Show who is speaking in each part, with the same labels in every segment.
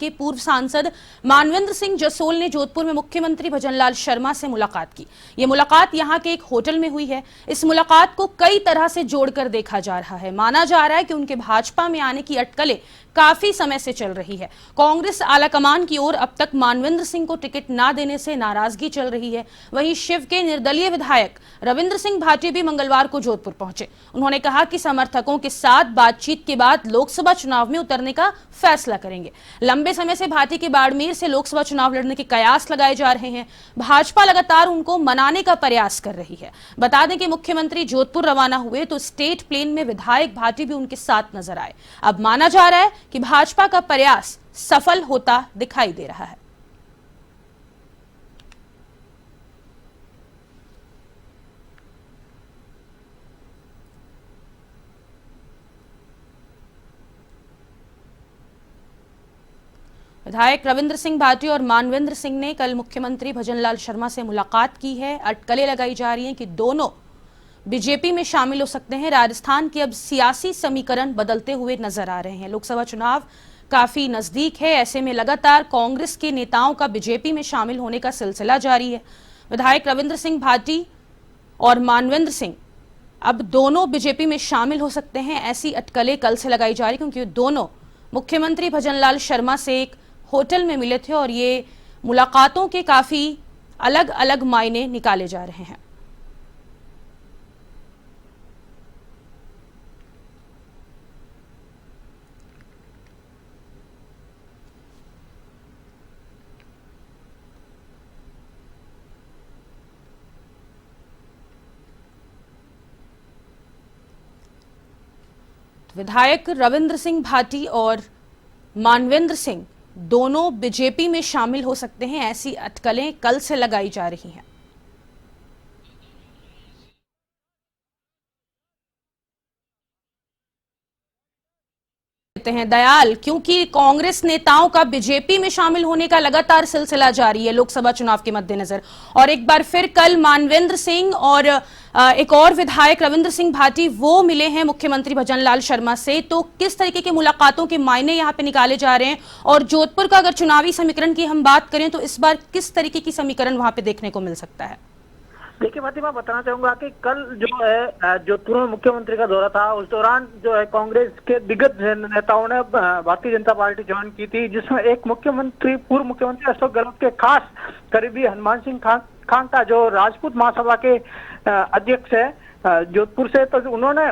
Speaker 1: के पूर्व सांसद मानवेंद्र सिंह जसोल ने जोधपुर में मुख्यमंत्री भजनलाल शर्मा से मुलाकात की। ये मुलाकात यहां के एक होटल में हुई है। इस मुलाकात को कई तरह से जोड़कर देखा जा रहा है। माना जा रहा है कि उनके भाजपा में आने की अटकलें काफी समय से चल रही है। कांग्रेस आलाकमान की ओर अब तक मानवेंद्र सिंह को टिकट ना देने से नाराजगी चल रही है। वहीं शिव के निर्दलीय विधायक रविंद्र सिंह भाटी भी मंगलवार को जोधपुर पहुंचे। उन्होंने कहा कि समर्थकों के साथ बातचीत के बाद लोकसभा चुनाव में उतरने का फैसला करेंगे। लंबे समय से भाटी के बाड़मेर से लोकसभा चुनाव लड़ने के कयास लगाए जा रहे हैं। भाजपा लगातार उनको मनाने का प्रयास कर रही है। बता दें कि मुख्यमंत्री जोधपुर रवाना हुए तो स्टेट प्लेन में विधायक भाटी भी उनके साथ नजर आए। अब माना जा रहा है कि भाजपा का प्रयास सफल होता दिखाई दे रहा है। विधायक रविंद्र सिंह भाटी और मानवेंद्र सिंह ने कल मुख्यमंत्री भजनलाल शर्मा से मुलाकात की है। अटकलें लगाई जा रही हैं कि दोनों बीजेपी में शामिल हो सकते हैं। राजस्थान के अब सियासी समीकरण बदलते हुए नजर आ रहे हैं। लोकसभा चुनाव काफी नजदीक है। ऐसे में लगातार कांग्रेस के नेताओं का बीजेपी में शामिल होने का सिलसिला जारी है। विधायक रविंद्र सिंह भाटी और मानवेंद्र सिंह अब दोनों बीजेपी में शामिल हो सकते हैं। ऐसी अटकलें कल से लगाई जा रही क्योंकि दोनों मुख्यमंत्री भजनलाल शर्मा से एक होटल में मिले थे और ये मुलाकातों के काफी अलग अलग मायने निकाले जा रहे हैं। विधायक रविंद्र सिंह भाटी और मानवेंद्र सिंह दोनों बीजेपी में शामिल हो सकते हैं। ऐसी अटकलें कल से लगाई जा रही हैं। दयाल, क्योंकि कांग्रेस नेताओं का बीजेपी में शामिल होने का लगातार सिलसिला जारी है लोकसभा चुनाव के मद्देनजर, और एक बार फिर कल मानवेंद्र सिंह और एक और विधायक रविंद्र सिंह भाटी वो मिले हैं मुख्यमंत्री भजनलाल शर्मा से। तो किस तरीके की मुलाकातों के मायने यहां पे निकाले जा रहे हैं, और जोधपुर का अगर चुनावी समीकरण की हम बात करें तो इस बार किस तरीके की समीकरण वहां पे देखने को मिल सकता है?
Speaker 2: देखिए फातिमा, बताना चाहूंगा कि कल जो है जोधपुर में मुख्यमंत्री का दौरा था, उस दौरान जो है कांग्रेस के दिग्गज नेताओं ने भारतीय जनता पार्टी ज्वाइन की थी, जिसमें एक पूर्व मुख्यमंत्री अशोक गहलोत के खास करीबी हनुमान सिंह खान का, जो राजपूत महासभा के अध्यक्ष है जोधपुर से, तो उन्होंने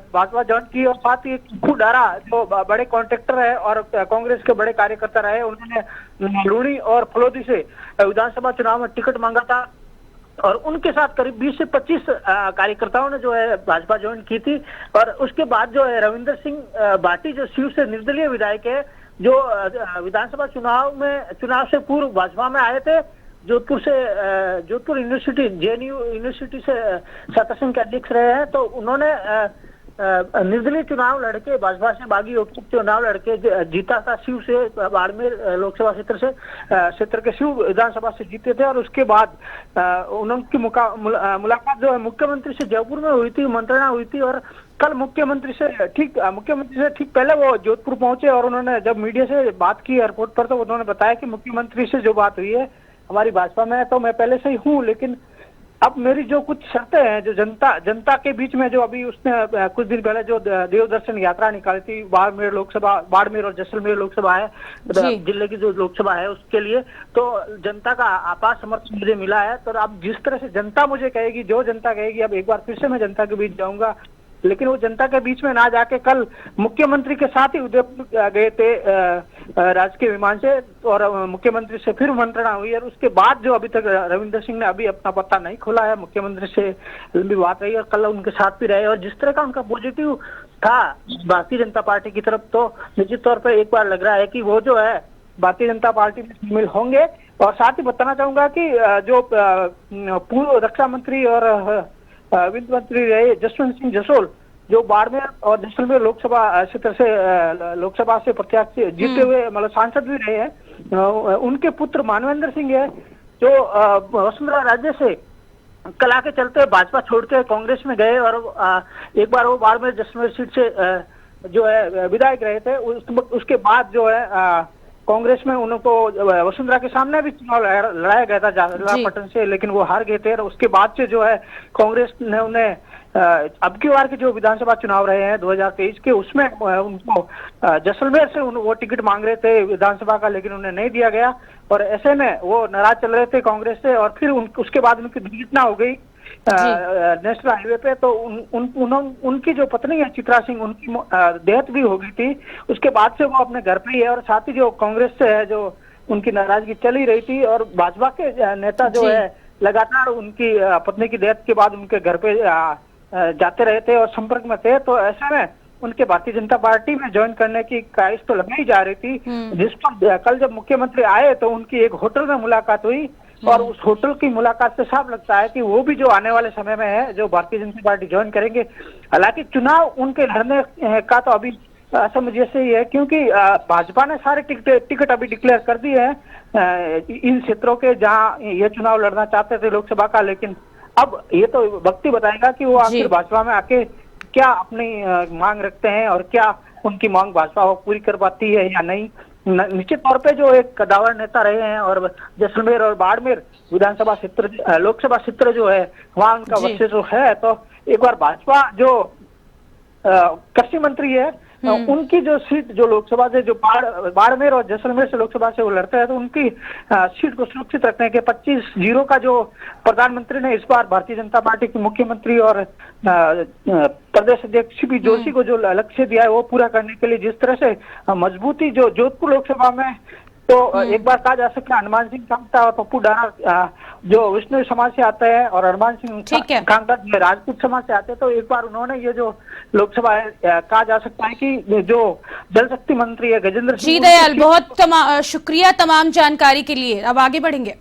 Speaker 2: भाजपा ज्वाइन की। और साथ ही डारा जो बड़े कॉन्ट्रैक्टर है और कांग्रेस के बड़े कार्यकर्ता रहे, उन्होंने लूणी और फलोदी से विधानसभा चुनाव में टिकट मांगा था और उनके साथ करीब 20 से 25 कार्यकर्ताओं ने जो है भाजपा ज्वाइन की थी। और उसके बाद जो है रविंद्र सिंह भाटी जो शिव से निर्दलीय विधायक है, जो विधानसभा चुनाव से पूर्व भाजपा में आए थे, जोधपुर यूनिवर्सिटी जेएनयू यूनिवर्सिटी से सतसंघ के अध्यक्ष रहे हैं, तो उन्होंने निर्दलीय चुनाव लड़के भाजपा से बागी चुनाव लड़के जीता था शिव से, बाड़मेर लोकसभा क्षेत्र के शिव विधानसभा से जीते थे। और उसके बाद उनकी मुलाकात जो है मुख्यमंत्री से जयपुर में हुई थी, मंत्रणा हुई थी। और कल मुख्यमंत्री से ठीक पहले वो जोधपुर पहुंचे और उन्होंने जब मीडिया से बात की एयरपोर्ट पर, तो उन्होंने बताया कि मुख्यमंत्री से जो बात हुई है हमारी भाजपा में, तो मैं पहले से ही हूँ, लेकिन अब मेरी जो कुछ शर्तें हैं, जो जनता के बीच में, जो अभी उसने कुछ दिन पहले जो देव दर्शन यात्रा निकाली थी, बाड़मेर और जैसलमेर लोकसभा है, जिले की जो लोकसभा है उसके लिए, तो जनता का आपार समर्थन मुझे मिला है। तो अब जिस तरह से जनता मुझे कहेगी, जो जनता कहेगी, अब एक बार फिर से मैं जनता के बीच जाऊंगा, लेकिन वो जनता के बीच में ना जाके कल मुख्यमंत्री के साथ ही उदयपुर गए थे राजकीय विमान से, और मुख्यमंत्री से फिर मंत्रणा हुई। और उसके बाद जो अभी तक रविंद्र सिंह ने अभी अपना पत्ता नहीं खोला है, मुख्यमंत्री से लंबी बात रही और कल उनके साथ भी रहे, और जिस तरह का उनका पॉजिटिव था भारतीय जनता पार्टी की तरफ, तो निश्चित तौर पर एक बार लग रहा है कि वो जो है भारतीय जनता पार्टी में शामिल होंगे। और साथ ही बताना चाहूंगा कि जो पूर्व रक्षा मंत्री और वित्त मंत्री रहे जसवंत सिंह जसोल, जो बाड़मेर और जैसलमेर लोकसभा क्षेत्र से लोकसभा से प्रत्याशी जीते हुए मतलब सांसद भी रहे हैं, उनके पुत्र मानवेंद्र सिंह है, जो वसुंधरा राज्य से कला के चलते भाजपा छोड़ के कांग्रेस में गए, और एक बार वो बाड़मेर जैसलमेर सीट से जो है विधायक रहे थे। उसके बाद जो है कांग्रेस में उनको वसुंधरा के सामने भी चुनाव लड़ाया गया था झालरापाटन से, लेकिन वो हार गए थे। और उसके बाद से जो है कांग्रेस ने उन्हें अब की बार के जो विधानसभा चुनाव रहे हैं 2023 के, उसमें उनको जैसलमेर से वो टिकट मांग रहे थे विधानसभा का, लेकिन उन्हें नहीं दिया गया। और ऐसे में वो नाराज चल रहे थे कांग्रेस से। और फिर उसके बाद उनकी दुर्घटना हो गई नेशनल हाईवे पे। तो उनकी जो पत्नी है चित्रा सिंह, उनकी डेथ भी हो गई थी। उसके बाद से वो अपने घर पे ही है। और साथ ही जो कांग्रेस से है, जो उनकी नाराजगी चल ही रही थी, और भाजपा के नेता जो है लगातार उनकी पत्नी की डेथ के बाद उनके घर पे जाते रहे थे और संपर्क में थे। तो ऐसे में उनके भारतीय जनता पार्टी में ज्वाइन करने की ख्वाहिश तो लगाई जा रही थी, जिस पर कल जब मुख्यमंत्री आए तो उनकी एक होटल में मुलाकात हुई। और उस होटल की मुलाकात से साफ लगता है कि वो भी जो आने वाले समय में है, जो भारतीय जनता पार्टी ज्वाइन करेंगे। हालांकि चुनाव उनके लड़ने का तो अभी समझिए से ही है, क्योंकि भाजपा ने सारे टिकट अभी डिक्लेयर कर दिए हैं इन क्षेत्रों के जहां ये चुनाव लड़ना चाहते थे लोकसभा का। लेकिन अब ये तो वक्त ही बताएगा कि वो आखिर भाजपा में आके क्या अपनी मांग रखते हैं और क्या उनकी मांग भाजपा वो पूरी कर पाती है या नहीं। निश्चित तौर पे जो एक कदावर नेता रहे हैं और जैसलमेर और बाड़मेर विधानसभा क्षेत्र, लोकसभा क्षेत्र जो है वहां उनका वर्चस्व है। तो एक बार भाजपा जो कृषि मंत्री है, उनकी जो सीट जो लोकसभा से जो बाड़मेर और जैसलमेर से लोकसभा से वो लड़ते हैं, तो उनकी सीट को सुरक्षित रखने के 25-0 का जो प्रधानमंत्री ने इस बार भारतीय जनता पार्टी के मुख्यमंत्री और प्रदेश अध्यक्ष सीपी जोशी को जो लक्ष्य दिया है वो पूरा करने के लिए जिस तरह से मजबूती जो जोधपुर लोकसभा में, तो एक बार कहा जा सकता है हनुमान सिंह कांगटा और पप्पू डारा जो विष्णु समाज से आते हैं और हनुमान सिंह कांगटा जो राजपूत समाज से आते हैं, तो एक बार उन्होंने ये जो लोकसभा है कहा जा सकता है कि जो जल शक्ति मंत्री है गजेंद्र सिंह।
Speaker 1: जी दयाल, बहुत शुक्रिया तमाम जानकारी के लिए। अब आगे बढ़ेंगे।